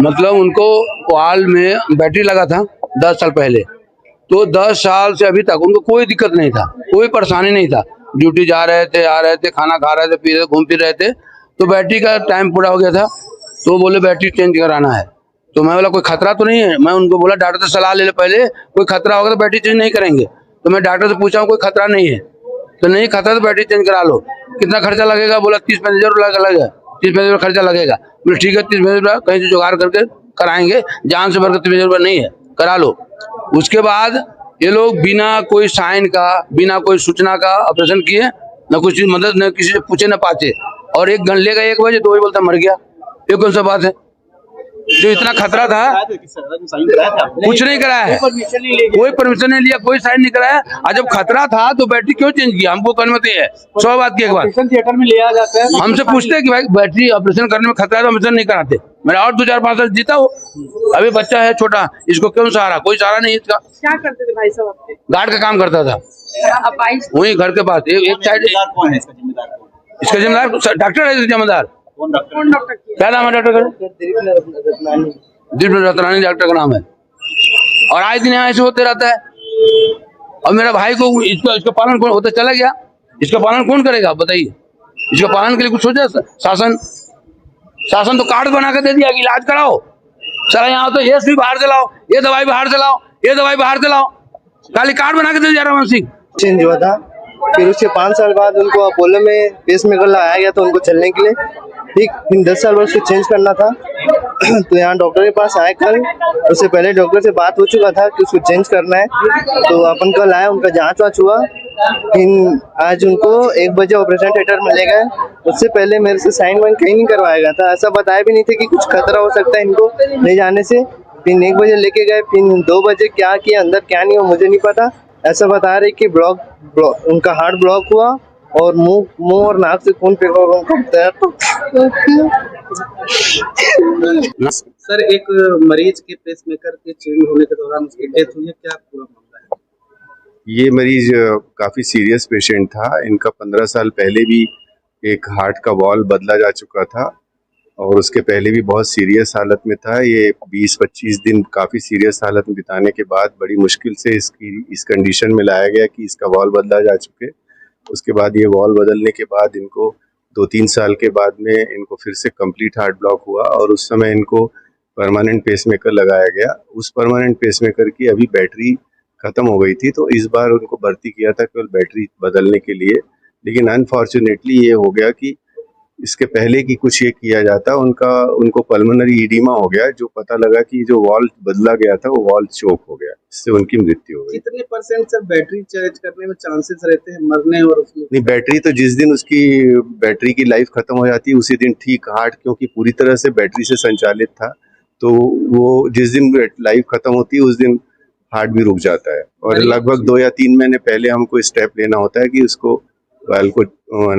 मतलब उनको वाल में बैटरी लगा था 10 साल पहले, तो 10 साल से अभी तक उनको कोई दिक्कत नहीं था, कोई परेशानी नहीं था। ड्यूटी जा रहे थे, आ रहे थे, खाना खा रहे थे, पी रहे थे, घूम फिर रहे थे। तो बैटरी का टाइम पूरा हो गया था, तो बोले बैटरी चेंज कराना है। तो मैं बोला कोई खतरा तो नहीं है। मैं उनको बोला डॉक्टर से सलाह ले ले पहले, कोई खतरा होगा तो बैटरी चेंज नहीं करेंगे। तो मैं डॉक्टर से पूछा कोई खतरा नहीं है, तो नहीं खतरा तो बैटरी चेंज करा लो। कितना खर्चा लगेगा? बोला 30-35 हज़ार लगेगा, 30-35 हज़ार खर्चा लगेगा। बोले ठीक है, 30-35 हज़ार कहीं से जुगाड़ करके कराएंगे, जान से बढ़कर 30 हज़ार नहीं है, करा लो। उसके बाद ये लोग बिना कोई साइन का, बिना कोई सूचना का ऑपरेशन किए, न कुछ मदद, न किसी से पूछे न पाचे, और 1 घंटे लेगा 1 बजे, 2 बजे बोलता मर गया। ये कौन सा बात है? जो इतना खतरा था कुछ नहीं कराया है, कोई परमिशन नहीं लिया, कोई साइन नहीं कराया। और जब खतरा था तो बैटरी क्यों चेंज किया? हमको अनुमति है 100 बात की। एक बार थिएटर में लिया जाता है, हमसे पूछते हैं कि भाई बैटरी ऑपरेशन करने में खतरा है तो ऑपरेशन नहीं कराते। मेरा और 2-4-5 साल जीता हो, अभी बच्चा है छोटा, इसको क्यों सहारा? कोई सहारा नहीं इसका। क्या करते थे भाई साहब आपके? गार्ड का काम करता था वही घर के पास, एक साइड। इसका जिम्मेदार डॉक्टर है, जिम्मेदार कौन डॉक्टर की? क्या नाम है डॉक्टर का? दिलीप रतनानी डॉक्टर का नाम है। और आए दिन यहाँ ऐसे होते रहता है। और मेरा भाई को इसका पालन कौन होता चला गया, इसका पालन कौन करेगा बताइए? इसका पालन के लिए कुछ सोचा शासन तो कार्ड बना के दे दिया कि इलाज कराओ। चला यहाँ तो ये सुई बाहर से लाओ, ये दवाई बाहर से लाओ, ये दवाई बाहर से लाओ, खाली कार्ड बना के दे दिया रमन सिंह। चेंज हुआ था, फिर उसके 5 साल बाद उनको अपोलो में पेसमेकर लगाया गया था उनको चलने के लिए। ठीक, फिर 10 साल बाद उसको चेंज करना था। तो यहाँ डॉक्टर के पास आए कल, उससे पहले डॉक्टर से बात हो चुका था कि उसको चेंज करना है। तो अपन कल आए, उनका जांच वाँच हुआ, फिर आज उनको 1 बजे ऑपरेशन थिएटर में ले गए। उससे पहले मेरे से साइन वाइन कहीं नहीं करवाया गया था, ऐसा बताया भी नहीं थे कि कुछ खतरा हो सकता है इनको ले जाने से। फिर 1 बजे लेके गए, फिर 2 बजे क्या किया अंदर क्या नहीं हुआ मुझे नहीं पता। ऐसा बता रहे कि उनका हार्ट ब्लॉक हुआ और मुंह और नाक से खून फेंका और उनको सर एक मरीज के पेसमेकर के चेंज होने के दौरान उसकी डेथ हुई है, क्या पूरा मामला है? ये मरीज काफ़ी सीरियस पेशेंट था। इनका 15 साल पहले भी एक हार्ट का वॉल बदला जा चुका था और उसके पहले भी बहुत सीरियस हालत में था। ये 20-25 दिन काफ़ी सीरियस हालत में बिताने के बाद बड़ी मुश्किल से इस कंडीशन में लाया गया कि इसका वॉल बदला जा चुके। उसके बाद ये वॉल बदलने के बाद इनको 2-3 साल के बाद में इनको फिर से कंप्लीट हार्ट ब्लॉक हुआ और उस समय इनको परमानेंट पेसमेकर लगाया गया। उस परमानेंट पेसमेकर की अभी बैटरी ख़त्म हो गई थी, तो इस बार उनको भर्ती किया था केवल बैटरी बदलने के लिए। लेकिन अनफॉर्चुनेटली ये हो गया कि इसके पहले कि कुछ ये किया जाता उनको पल्मोनरी ईडिमा हो गया, जो पता लगा कि जो वॉल बदला गया था वो वॉल चोक हो गया, जिससे उनकी मृत्यु हो गई। कितने % सर बैटरी चेंज करने में चांसेस रहते हैं मरने और उसमें? नहीं, बैटरी तो जिस दिन उसकी बैटरी की लाइफ खत्म हो जाती है उसी दिन ठीक। हार्ट क्योंकि पूरी तरह से बैटरी से संचालित था, तो वो जिस दिन लाइफ खत्म होती है उस दिन हार्ट भी रुक जाता है। और लगभग 2 या 3 महीने पहले हमको स्टेप लेना होता है कि उसको वाल को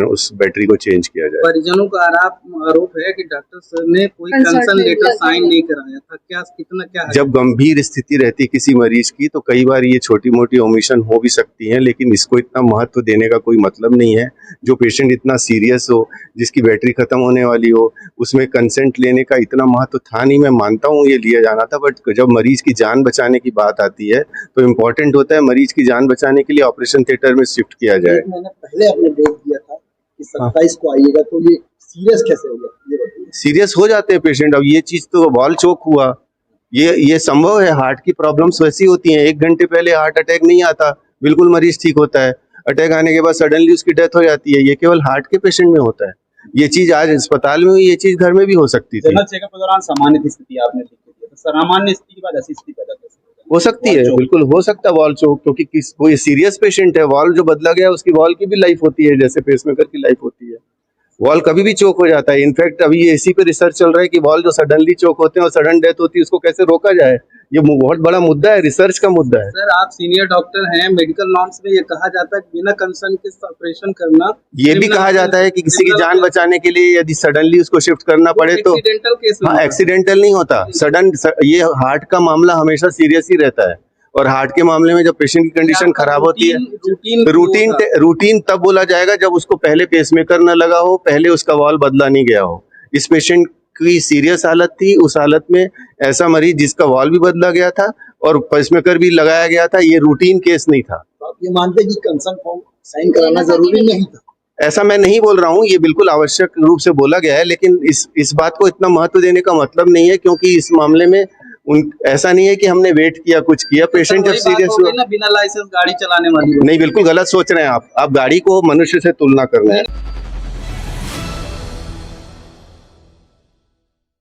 उस बैटरी को चेंज किया जाए। परिजनों का आरोप है कि डॉक्टर सर ने कोई कंसर्न लेटर साइन नहीं कराया था, क्या जब गंभीर स्थिति रहती है किसी मरीज की तो कई बार ये छोटी मोटी ओमिशन हो भी सकती है, लेकिन इसको इतना महत्व देने का कोई मतलब नहीं है। जो पेशेंट इतना सीरियस हो, जिसकी बैटरी खत्म होने वाली हो, उसमें कंसेंट लेने का इतना महत्व था नहीं। मैं मानता हूँ ये लिया जाना था, बट जब मरीज की जान बचाने की बात आती है तो इम्पोर्टेंट होता है मरीज की जान बचाने के लिए ऑपरेशन थिएटर में शिफ्ट किया जाए। पहले आपने डेट दिया था कि 27 को आइएगा, तो ये सीरियस कैसे हो गया ये बताइए? सीरियस हो जाते हैं पेशेंट। अब ये चीज तो वॉल चोक हुआ, ये संभव है। हार्ट की प्रॉब्लम्स वैसी होती हैं, 1 घंटे पहले हार्ट अटैक नहीं आता, बिल्कुल मरीज ठीक होता है। अटैक आने के बाद सडनली उसकी डेथ हो जाती है। ये केवल हार्ट के पेशेंट में होता है। ये चीज आज अस्पताल में हुई, ये चीज घर में भी हो सकती थी। जनरल चेकअप के दौरान सामान्य स्थिति आपने देखी थी, तो सामान्य स्थिति के बाद ऐसी स्थिति पैदा हो सकती है, बिल्कुल हो सकता है वॉल चोक, क्योंकि वो ये सीरियस पेशेंट है। वॉल जो बदला गया उसकी वॉल की भी लाइफ होती है जैसे पेसमेकर की लाइफ होती है। वॉल कभी भी चोक हो जाता है। इनफैक्ट अभी ये इसी पे रिसर्च चल रहा है कि वॉल जो सडनली चोक होते हैं और सडन डेथ होती है उसको कैसे रोका जाए। ये बहुत बड़ा मुद्दा है, रिसर्च का मुद्दा है। सर आप सीनियर डॉक्टर हैं, मेडिकल नॉर्म्स में ये कहा जाता है कि बिना कंसर्न के ऑपरेशन करना। ये भी कहा जाता है कि किसी की जान बचाने के लिए यदि सडनली उसको शिफ्ट करना पड़े तो एक्सीडेंटल केस में, हाँ, एक्सीडेंटल नहीं होता। सडन ये हार्ट का मामला हमेशा सीरियस ही रहता है। और हार्ट के मामले में जब पेशेंट की कंडीशन खराब होती है, रूटीन तब बोला जाएगा जब उसको पहले पेसमेकर न लगा हो, पहले उसका वॉल बदला नहीं गया हो। इस पेशेंट की सीरियस हालत थी, उस हालत में ऐसा मरीज जिसका वॉल भी बदला गया था और पेसमेकर भी लगाया गया था, ये रूटीन केस नहीं था। आप ये मानते हैं कि कंसर्न फॉर्म साइन कराना जरूरी नहीं था? ऐसा मैं नहीं बोल रहा हूँ, ये बिल्कुल आवश्यक रूप से बोला गया है, लेकिन इस बात को इतना महत्व देने का मतलब नहीं है, क्योंकि इस मामले में ऐसा नहीं है कि हमने वेट किया, कुछ किया। पेशेंट जब सीरियस हुआ ना, बिना लाइसेंस गाड़ी चलाने वाली नहीं, बिल्कुल गलत सोच रहे हैं आप गाड़ी को मनुष्य से तुलना कर रहे हैं।